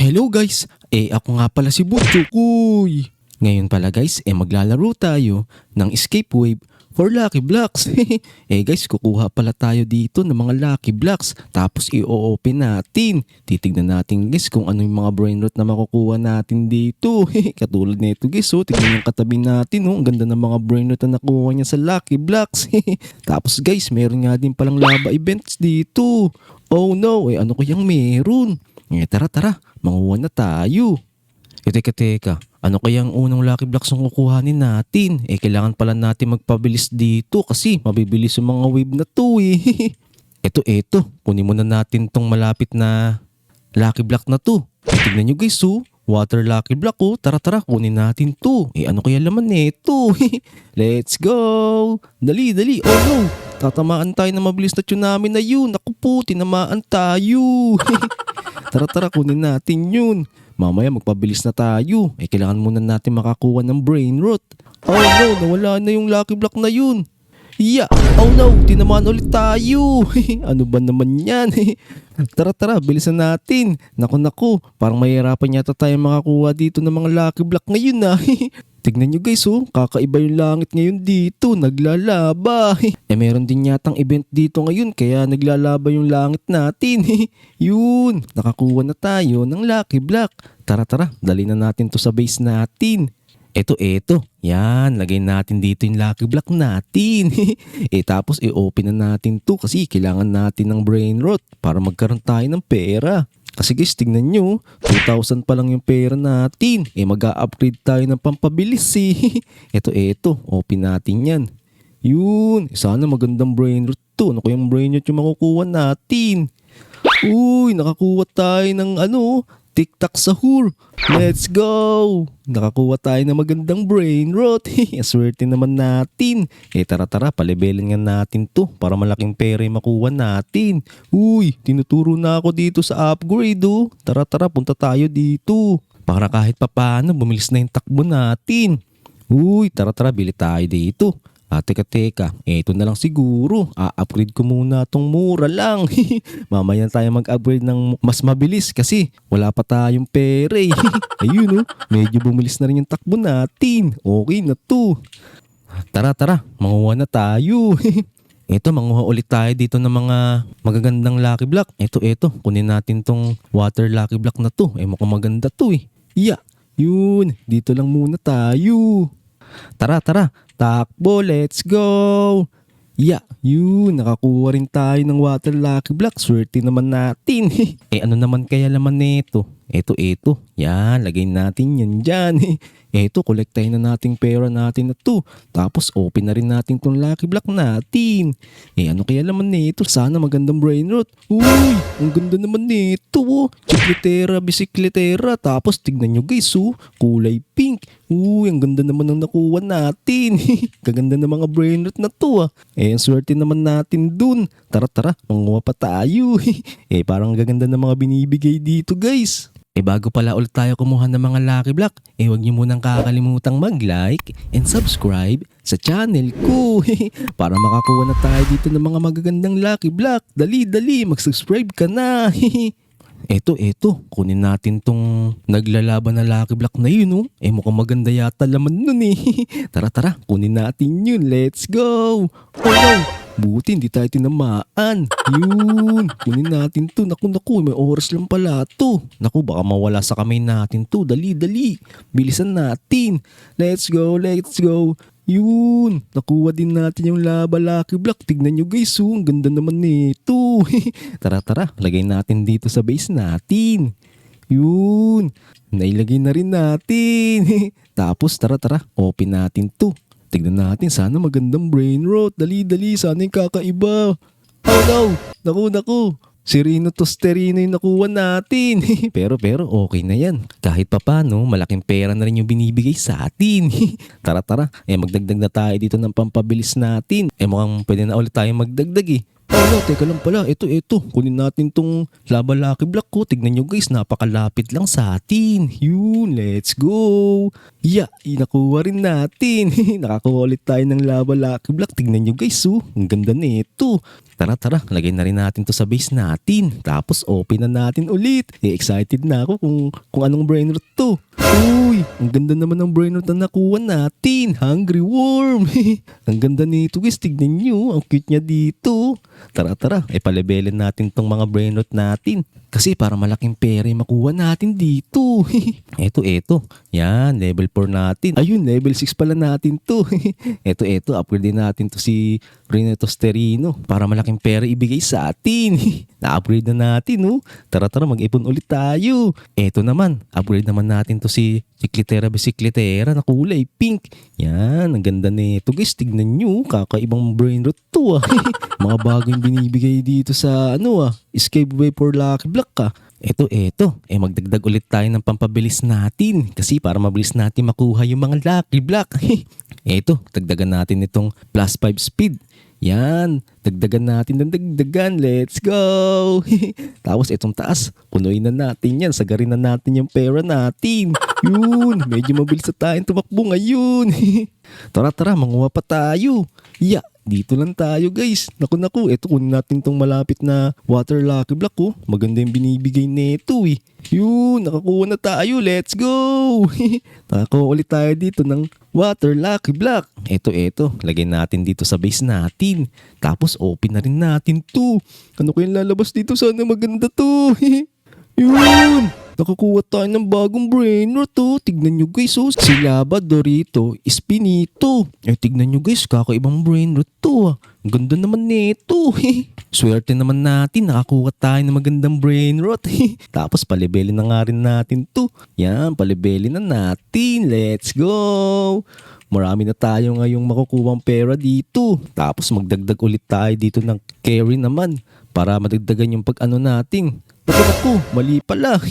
Hello guys, ako nga pala si Butchokoy. Ngayon pala guys, maglalaro tayo ng Escape Wave for Lucky Blocks. Guys, kukuha pala tayo dito ng mga Lucky Blocks. Tapos i-open natin. Titignan natin guys kung ano yung mga brain rot na makukuha natin dito. Katulad nito guys, tignan yung katabi natin. Ang ganda ng mga brain rot na nakuha niya sa Lucky Blocks. Tapos guys, meron nga din palang lava events dito. Oh no, ano kayang meron? Tara, manguha na tayo. Teka, ano kaya ang unang Lucky Blocks ang kukuhanin natin? Kailangan pala natin magpabilis dito kasi mabibilis yung mga wave na to Eto, kunin muna natin tong malapit na Lucky Block na to. Tignan nyo guys, water Lucky Block Tara, kunin natin to. Ano kaya laman nito? Let's go! Dali! Oh no! Tatamaan tayo na mabilis na tsunami na yun. Naku po, tinamaan tayo. Tara, kunin natin yun. Mamaya magpabilis na tayo. Kailangan muna natin makakuha ng brain rot. Oh no, nawala na yung Lucky Block na yun. Oh no, tinamaan ulit tayo. Ano ba naman yan? Tara, bilisan natin. Naku, parang mahirapan yata tayo makakuha dito ng mga Lucky Block ngayon Tignan nyo guys, kakaiba yung langit ngayon dito, naglalaba. Meron din yatang event dito ngayon kaya naglalaba yung langit natin. Yun, nakakuha na tayo ng Lucky Block. Tara, dali na natin to sa base natin. Eto, yan, lagay natin dito yung Lucky Block natin. Tapos i-open na natin to kasi kailangan natin ng brain rot para magkaroon tayo ng pera. Kasi guys, tignan nyo, 2,000 pa lang yung pera natin. Mag-a-upgrade tayo ng pampabilis Eto, open natin yan. Yun, sana magandang brain rot to. Ano kayang brain rot yung makukuha natin? Uy, nakakuha tayo ng TikTok sahur. Let's go! Nakakuha tayo ng magandang brain rot. Aswerte naman natin. Tara, palibelin nga natin to para malaking pera yung makuha natin. Uy, tinuturo na ako dito sa upgrade Tara, punta tayo dito. Para kahit papaano bumilis na yung takbo natin. Uy, tara, bili tayo dito. Teka, ito na lang siguro. Upgrade ko muna tong mura lang. Mamaya tayo mag-upgrade ng mas mabilis kasi wala pa tayong pera Ayun medyo bumilis na rin yung takbo natin. Okay na to. Tara, manguha na tayo. Manguha ulit tayo dito ng mga magagandang Lucky Block. Ito, kunin natin tong water Lucky Block na to. Mukhang maganda to Yun, dito lang muna tayo. Tara, takbo, let's go! Yun, nakakuha rin tayo ng water Lucky Block. Swerte naman natin. Ano naman kaya laman nito? Ito, yan, lagay natin yan dyan. Kolektahin na natin pera natin na to. Tapos open na rin natin tong Lucky Block natin. Ano kaya laman nito? Sana magandang brain rot. Uy, ang ganda naman nito Chicletera, bisikletera. Tapos tignan nyo guys kulay pink. Uy, ang ganda naman ng nakuha natin. Kaganda ng mga brain rot na to ang swerte naman natin dun. Tara, manguha pa tayo. Parang gaganda ng mga binibigay dito guys. Bago pala ulit tayo kumuha ng mga Lucky Block, huwag niyo munang kakalimutang mag-like and subscribe sa channel ko para makakuha na tayo dito ng mga magagandang Lucky Block. Dali, mag-subscribe ka na. Eto, kunin natin tong naglalaban na Lucky Block na yun mukhang maganda yata laman nun Tara, kunin natin yun. Let's go! Oh no! Buti hindi tayo tinamaan. Yun, kunin natin to. Naku, may oras lang pala to. Naku, baka mawala sa kamay natin to. Dali. Bilisan natin. Let's go. Yun, nakuha din natin yung lava Lucky Block. Tignan nyo guys, ang ganda naman nito. Tara, lagay natin dito sa base natin. Yun, nailagay na rin natin. Tapos tara, open natin to. Tignan natin, sana magandang brain rot. Dali, sana yung kakaiba. Oh no, naku. Sereno Tosterino yung nakuha natin. pero okay na yan. Kahit papano, malaking pera na rin yung binibigay sa atin. Tara, magdagdag na tayo dito ng pampabilis natin. Mukhang pwede na ulit tayo magdagdag Oh no, teka lang pala. Ito. Kunin natin tong lava Lucky Block ko. Tignan nyo guys, napakalapit lang sa atin. Yun, let's go. Nakuha rin natin. Nakakuha ulit tayo ng lava Lucky Block. Tignan nyo guys, ang ganda nito. Tara, lagay na rin natin to sa base natin. Tapos open na natin ulit. Excited na ako kung anong brain rot to. Uy, ang ganda naman ng brain rot na nakuha natin. Hungry worm. Ang ganda nito guys, tignan nyo. Ang cute niya dito. Tara, palebelin natin tong mga brain rot natin. Kasi para malaking pera yung makuha natin dito. Eto. Yan, level 4 natin. Ayun, level 6 pala natin to. Eto, upgrade din natin to si Rhinotosterino para malaking pera ibigay sa atin. Na-upgrade na natin, no? Tara, mag-ipon ulit tayo. Eto naman, upgrade naman natin to si Chiclitera Bicicletera na kulay pink. Yan, ang ganda nito guys. Tignan nyo, kakaibang brain rot to. Mga bagong binibigay dito sa Escape Way for Lucky Block ka. Eto, magdagdag ulit tayo ng pampabilis natin kasi para mabilis natin makuha yung mga Lucky Block. Eto, dagdagan natin itong plus 5 speed. Yan, dagdagan natin ng dagdagan. Let's go! Tapos itong taas, punuin na natin yan. Sagarin na natin yung pera natin. Yun, medyo mabilis na tayong tumakbo ngayon. Tara, manguha pa tayo. Dito lang tayo guys. Naku, ito kunin natin tong malapit na water lucky block oh. Maganda yung binibigay nito eh. Yun, nakakuha na tayo. Let's go! Nakakuha ulit tayo dito ng water lucky block. Eto. Lagay natin dito sa base natin. Tapos open na rin natin to. Ano kayang lalabas dito? Sana maganda to. Yun! Nakakuha tayo ng bagong brain rot to. Tignan nyo guys oh. Si Laba Dorito Espinito. Tignan nyo guys, kakaibang brain rot to ah. Ang ganda naman nito. Swerte naman natin, nakakuha tayo ng magandang brain rot. Tapos palibelin na nga rin natin to. Yan, palibelin na natin. Let's go! Marami na tayo ngayong makukuha pera dito. Tapos magdagdag ulit tayo dito ng carry naman para madagdagan yung pag-ano natin. Naku, mali pala.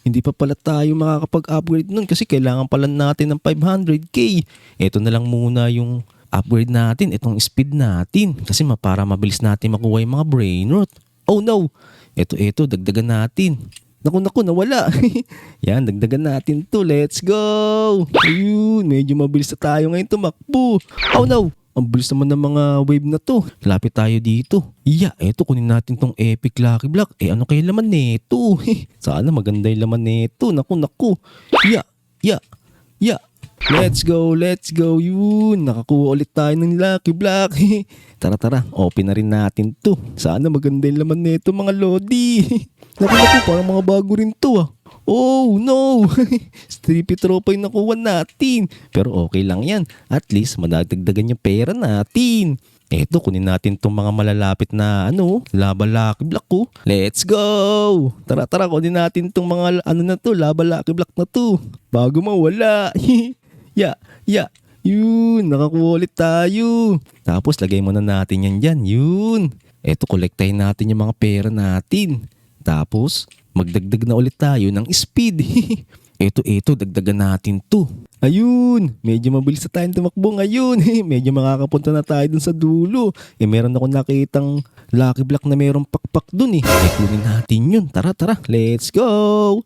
Hindi pa pala tayo makakapag-upgrade nun kasi kailangan pala natin ng 500k. Ito na lang muna yung upgrade natin, itong speed natin. Kasi para mabilis natin makuha yung mga brain rot. Oh no! Ito, dagdagan natin. Naku, nawala. Yan, dagdagan natin to. Let's go! Ayun, medyo mabilis na tayo ngayon tumakbo. Oh no! Ang bilis naman ng mga wave na to. Lapit tayo dito. Eto kunin natin tong epic lucky block. Ano kaya laman neto? Sana maganda yung laman neto. Naku. Let's go. Yun, nakakuha ulit tayo ng lucky block. Tara, open na rin natin to. Sana maganda yung laman neto mga lodi. Naku, parang mga bago rin to ah. Oh no! Strippy tropa yung nakuha natin. Pero okay lang yan. At least madagdagan yung pera natin. Eto, kunin natin tong mga malalapit na laba lucky block ko. Let's go! Tara, kunin natin tong mga laba lucky block na to. Bago mawala. Yun, nakakuha ulit tayo. Tapos lagay muna natin yan dyan. Yun. Eto, kolektahin natin yung mga pera natin. Tapos magdagdag na ulit tayo ng speed. Ito, dagdagan natin to. Ayun, medyo mabilis na tayong tumakbo ngayon. Medyo makakapunta na tayo dun sa dulo. Meron ako nakitang lucky block na merong pakpak dun eh. Kunin natin yun. Tara, let's go.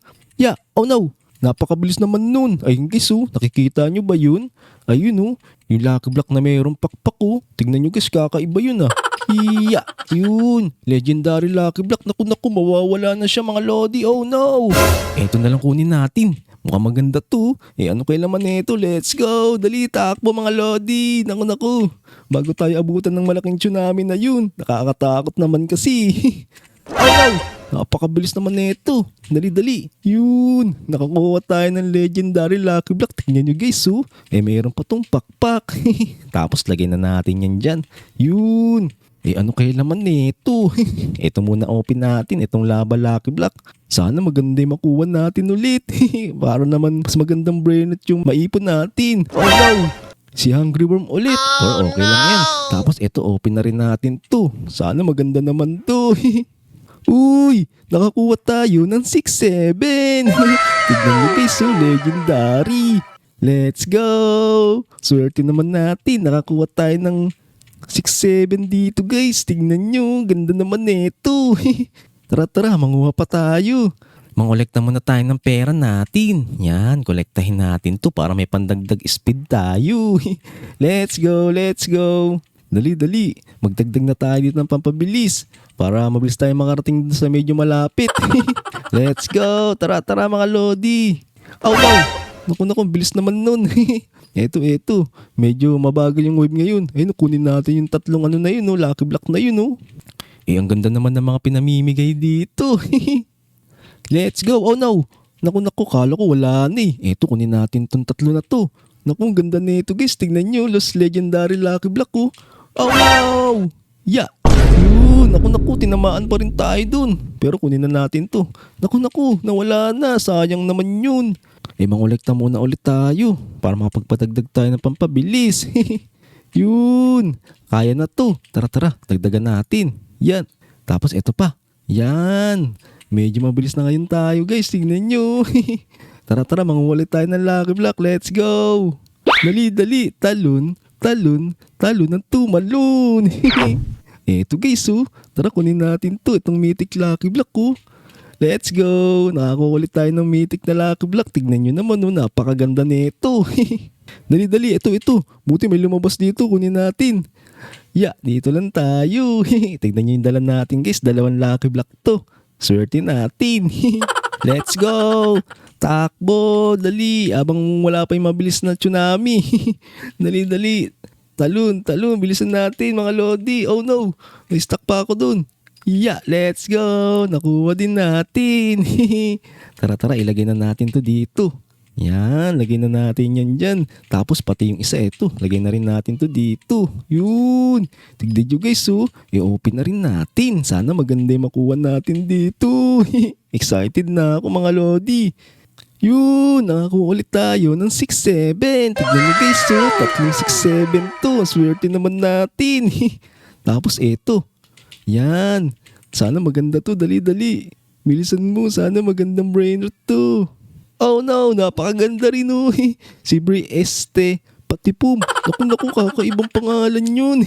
Oh no, napakabilis naman nun. Ayun guys oh, nakikita nyo ba yun? Ayun oh, yung lucky block na merong pakpak oh. Tignan nyo guys, kakaiba yun ah. Yun, legendary lucky block. Naku, mawawala na siya mga lodi. Oh no. Eto na lang kunin natin. Mukhang maganda to. Ano kayo naman nito? Let's go. Dali, takbo mga lodi. Naku. Bago tayo abutan ng malaking tsunami na yun. Nakakatakot naman kasi. Oh no. Napakabilis naman nito. Dali. Yun, nakakuha tayo ng legendary lucky block. Tingnan nyo guys oh. Mayroon pa tong pakpak. Tapos lagay na natin yan dyan. Yun. Ano kayo naman nito? Ito muna open natin, itong laba lucky block. Sana maganda yung makuha natin ulit. Para naman mas magandang brain rot yung maipon natin. Oh no! Si Hungry Worm ulit. Or okay lang yan. Tapos ito open na rin natin to. Sana maganda naman to. Uy! Nakakuha tayo ng 6-7. Tignan mo guys, legendary. Let's go! Swerte naman natin. Nakakuha tayo ng 6-7 dito guys. Tingnan nyo. Ganda naman nito. Tara, manguha pa tayo. Mangolekta muna tayo ng pera natin. Yan, kolektahin natin to para may pandagdag speed tayo. Let's go. Dali, dali. Magdagdag na tayo dito ng pampabilis para mabilis tayo makarating dun sa medyo malapit. Let's go. Tara, tara mga Lodi. Oh, wow. Naku, naku, bilis naman nun. Eto. Medyo mabagal yung wave ngayon. Ayun, kunin natin yung tatlong ano na yun, no? Lucky block na yun, no? Ang ganda naman ng mga pinamimigay dito. Let's go. Oh, no. Naku, kala ko wala na eh. Eto, kunin natin tong tatlo na to. Naku, ang ganda nito guys. Tignan nyo, Lost Legendary Lucky Block, oh. Oh, wow. Yeah. Yun. Naku, tinamaan pa rin tayo dun. Pero kunin na natin to. Naku, nawala na. Sayang naman yun. Mangolekta muna ulit tayo para makapagpadagdag tayo ng pampabilis. Yun. Kaya na to. Tara, dagdagan natin. Yan. Tapos eto pa. Yan. Medyo mabilis na ngayon tayo guys. Tingnan nyo. Tara, mangulit tayo ng Lucky Block. Let's go. Dali. Talon ng tumalon. Eto guys, oh. Tara, kunin natin to. Itong mythic Lucky Block, oh. Let's go. Nakakukulit tayo ng mythic na Lucky Block. Tignan nyo naman, oh. Napakaganda nito. Dali. Ito. Buti may lumabas dito. Kunin natin. Yeah, dito lang tayo. Tignan nyo yung dala natin guys. 2 Lucky Block to. Swerte natin. Let's go. Takbo. Dali. Abang wala pa yung mabilis na tsunami. Dali. Talon. Bilisan natin mga Lodi. Oh no. May stuck pa ako dun. Yeah, let's go. Nakuha din natin. Tara, ilagay na natin to dito. Yan, lagay na natin yan dyan. Tapos pati yung isa ito, lagay na rin natin to dito. Yun. Tignan nyo guys, oh. I-open na rin natin. Sana maganda yung makuha natin dito. Excited na ako mga Lodi. Yun, nakakuha ulit tayo ng 6-7. Tignan nyo guys, oh. 3-6-7 to. Swerte naman natin. Tapos ito. Yan. Sana maganda to. Dali. Bilisan mo. Sana magandang brain rot to. Oh no. Napakaganda rin oh. Si Bri Este. Pati Pum. Naku. Kakaibang pangalan yun.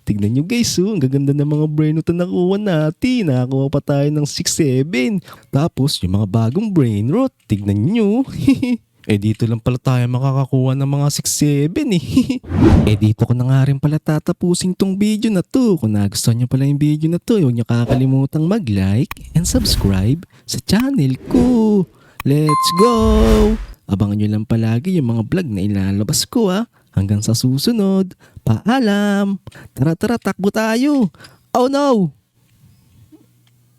Tignan nyo guys. Oh. Ang gaganda ng mga brain rot na nakuha natin. Nakakuha pa tayo ng 6-7. Tapos yung mga bagong brain rot. Tignan nyo. Dito lang pala tayo makakakuha ng mga 6-7 eh. Dito ko na nga rin pala tatapusin tong video na to. Kung nagustuhan nyo pala yung video na to, huwag nyo kakalimutang mag-like and subscribe sa channel ko. Let's go! Abangan nyo lang palagi yung mga vlog na ilalabas ko ha. Hanggang sa susunod. Paalam! Tara, takbo tayo! Oh no!